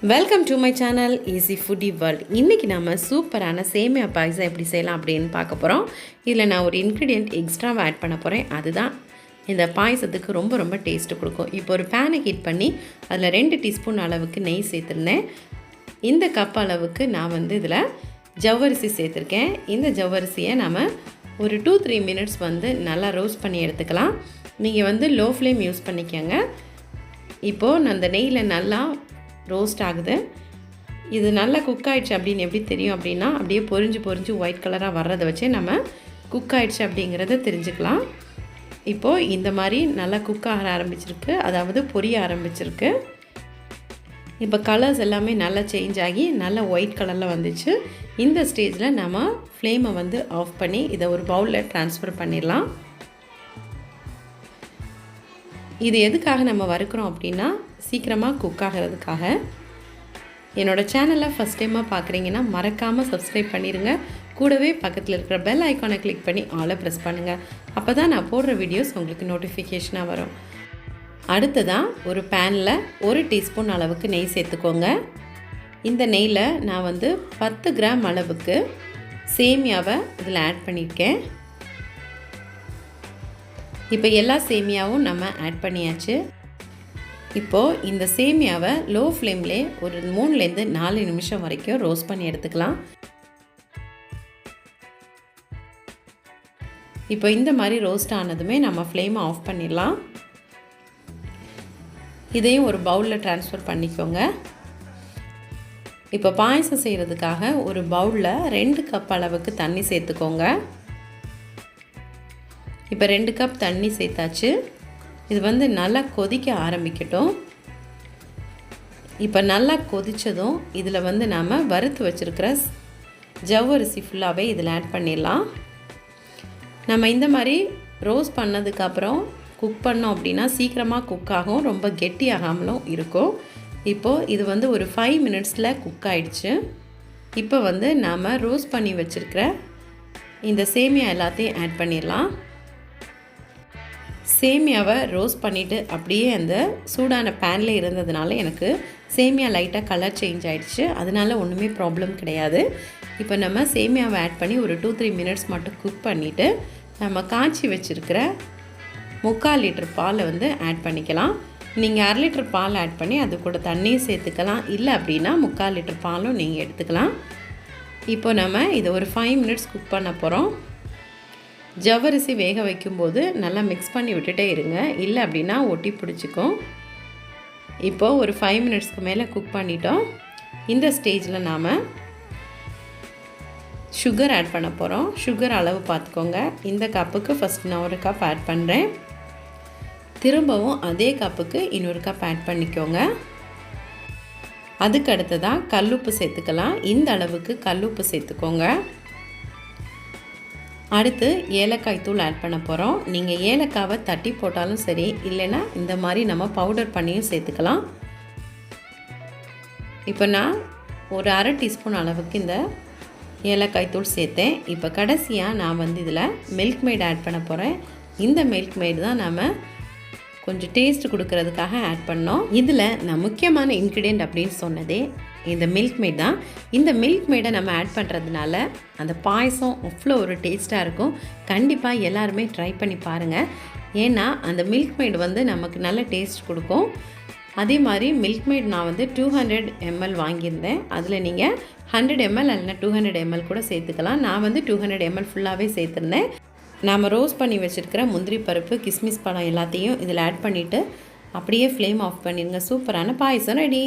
Welcome to my channel easy foodie world. இன்றைக்கி நம்ம சூப்பரான சேமியா பாயசம் எப்படி செய்யலாம் அப்படின்னு பார்க்க போகிறோம். இதில் நான் ஒரு இன்க்ரீடியண்ட் எக்ஸ்ட்ராவாக ஆட் பண்ண போகிறேன். அதுதான் இந்த பாயசத்துக்கு ரொம்ப டேஸ்ட்டு கொடுக்கும். இப்போ ஒரு பேனை ஹீட் பண்ணி அதில் 2 டீஸ்பூன் அளவுக்கு நெய் சேர்த்துருந்தேன். இந்த கப் அளவுக்கு நான் இதில் ஜவ்வரிசி சேர்த்துருக்கேன். இந்த ஜவ்வரிசியை நம்ம ஒரு 2-3 மினிட்ஸ் நல்லா ரோஸ்ட் பண்ணி எடுத்துக்கலாம். நீங்கள் லோ ஃப்ளேம் யூஸ் பண்ணிக்கோங்க. இப்போது நான் அந்த நெய்யில் நல்லா ரோஸ்ட் ஆகுது. இது நல்லா குக் ஆகிடுச்சு அப்படின்னு எப்படி தெரியும் அப்படின்னா, அப்படியே பொரிஞ்சு ஒயிட் கலராக வர்றதை வச்சே நம்ம குக் ஆகிடுச்சு அப்படிங்கிறத தெரிஞ்சுக்கலாம். இப்போது இந்த மாதிரி நல்லா குக் ஆக ஆரம்பிச்சிருக்கு, அதாவது பொரிய ஆரம்பிச்சிருக்கு. இப்போ கலர்ஸ் எல்லாமே நல்லா சேஞ்ச் ஆகி நல்லா ஒயிட் கலரில் வந்துச்சு. இந்த ஸ்டேஜில் நம்ம ஃப்ளேமை ஆஃப் பண்ணி இதை ஒரு பவுலில் ட்ரான்ஸ்ஃபர் பண்ணிடலாம். இது எதுக்காக நம்ம வறுக்கிறோம் அப்படின்னா, சீக்கிரமாக குக் ஆகிறதுக்காக. என்னோடய சேனலை ஃபஸ்ட் டைமாக பார்க்குறீங்கன்னா மறக்காமல் சப்ஸ்கிரைப் பண்ணிடுங்க. கூடவே பக்கத்தில் இருக்கிற பெல் ஐக்கானை கிளிக் பண்ணி ஆலை ப்ரெஸ் பண்ணுங்கள். அப்போ தான் நான் போடுற வீடியோஸ் உங்களுக்கு நோட்டிஃபிகேஷனாக வரும். அடுத்ததாக ஒரு பேனில் 1 டீஸ்பூன் அளவுக்கு நெய் சேர்த்துக்கோங்க. இந்த நெய்யில் நான் 10 கிராம் அளவுக்கு சேமியாவை இதில் ஆட் பண்ணியிருக்கேன். இப்போ எல்லா சேமியாவும் நம்ம ஆட் பண்ணியாச்சு. இப்போது இந்த சேமியாவை லோ ஃப்ளேம்லே ஒரு 3-4 நிமிஷம் வரைக்கும் ரோஸ்ட் பண்ணி எடுத்துக்கலாம். இப்போ இந்த மாதிரி ரோஸ்ட் ஆனதுமே நம்ம ஃப்ளேமை ஆஃப் பண்ணிடலாம். இதையும் ஒரு பவுலில் ட்ரான்ஸ்ஃபர் பண்ணிக்கோங்க. இப்போ பாயசம் செய்கிறதுக்காக ஒரு பவுலில் 2 கப் அளவுக்கு தண்ணி சேர்த்துக்கோங்க. இப்போ 2 கப் தண்ணி சேர்த்தாச்சு. இது நல்லா கொதிக்க ஆரம்பிக்கட்டும். இப்போ நல்லா கொதித்ததும் இதில் நாம் வறுத்து வச்சுருக்கிற ஜவ்வரிசி ஃபுல்லாகவே இதில் ஆட் பண்ணிடலாம். நம்ம இந்த மாதிரி ரோஸ்ட் பண்ணதுக்கப்புறம் குக் பண்ணோம் அப்படின்னா சீக்கிரமாக குக் ஆகும், ரொம்ப கெட்டியாகாமலும் இருக்கும். இப்போது இது ஒரு 5 மினிட்ஸில் குக் ஆகிடுச்சு. இப்போ நாம் ரோஸ்ட் பண்ணி வச்சுருக்கிற இந்த சேமியா எல்லாத்தையும் ஆட் பண்ணிடலாம். சேமியாவை ரோஸ்ட் பண்ணிவிட்டு அப்படியே அந்த சூடான பேனில் இருந்ததுனால எனக்கு சேமியா லைட்டாக கலர் சேஞ்ச் ஆகிடுச்சு. அதனால் ஒன்றுமே ப்ராப்ளம் கிடையாது. இப்போ நம்ம சேமியாவை ஆட் பண்ணி ஒரு 2-3 மினிட்ஸ் மட்டும் குக் பண்ணிவிட்டு நம்ம காய்ச்சி வச்சுருக்கிற 3/4 லிட்டர் பாலை ஆட் பண்ணிக்கலாம். நீங்கள் 1/2 லிட்டர் பால் ஆட் பண்ணி அது கூட தண்ணியும் சேர்த்துக்கலாம். இல்லை அப்படின்னா 3/4 லிட்டர் பாலும் நீங்கள் எடுத்துக்கலாம். இப்போ நம்ம இதை ஒரு 5 மினிட்ஸ் குக் பண்ண போகிறோம். ஜவ்வரிசி வேக வைக்கும்போது நல்லா மிக்ஸ் பண்ணி விட்டுட்டே இருங்க, இல்லை அப்படின்னா ஒட்டி பிடிச்சிக்கும். இப்போது ஒரு 5 மினிட்ஸ்க்கு மேலே குக் பண்ணிட்டோம். இந்த ஸ்டேஜில் நாம் சுகர் ஆட் பண்ண போகிறோம். சுகர் அளவு பார்த்துக்கோங்க. இந்த கப்புக்கு ஃபஸ்ட் நான் 1 கப் ஆட் பண்ணுறேன். திரும்பவும் அதே கப்புக்கு இன்னொரு கப் ஆட் பண்ணிக்கோங்க. அதுக்கு அடுத்ததாக கல்லுப்பு சேர்த்துக்கலாம். இந்த அளவுக்கு கல்லுப்பு சேர்த்துக்கோங்க. அடுத்து ஏலக்காய் தூள் ஆட் பண்ண போகிறோம். நீங்கள் ஏலக்காவை தட்டி போட்டாலும் சரி, இல்லைன்னா இந்த மாதிரி நம்ம பவுடர் பண்ணியும் சேர்த்துக்கலாம். இப்போ நான் ஒரு 1/2 டீஸ்பூன் அளவுக்கு இந்த ஏலக்காய் தூள் சேர்த்தேன். இப்போ கடைசியாக நான் இதில் மில்க் மேட் ஆட் பண்ண போகிறேன். இந்த மில்க் மேட் தான் நாம் கொஞ்சம் டேஸ்ட் கொடுக்கறதுக்காக ஆட் பண்ணோம். இதில் நான் முக்கியமான இன்க்ரீடியன்ட் அப்படின்னு சொன்னதே இந்த மில்க் மேட் தான். இந்த மில்க் மேடை நம்ம ஆட் பண்ணுறதுனால அந்த பாயசம் அவ்வளோ ஒரு டேஸ்ட்டாக இருக்கும். கண்டிப்பாக எல்லாருமே ட்ரை பண்ணி பாருங்கள். ஏன்னா அந்த மில்க் மேட் நமக்கு நல்ல டேஸ்ட் கொடுக்கும். அதே மாதிரி மில்க் மேட் நான் 200 ml வாங்கியிருந்தேன். அதில் நீங்கள் 100 ml இல்லைனா 200 ml கூட சேர்த்துக்கலாம். நான் 200 ml ஃபுல்லாகவே சேர்த்துருந்தேன். நாம் ரோஸ்ட் பண்ணி வச்சுருக்கிற முந்திரி பருப்பு, கிஸ்மிஸ் பழம் எல்லாத்தையும் இதில் ஆட் பண்ணிவிட்டு அப்படியே ஃப்ளேம் ஆஃப் பண்ணிடுங்க. சூப்பரான பாயசம் ரெடி.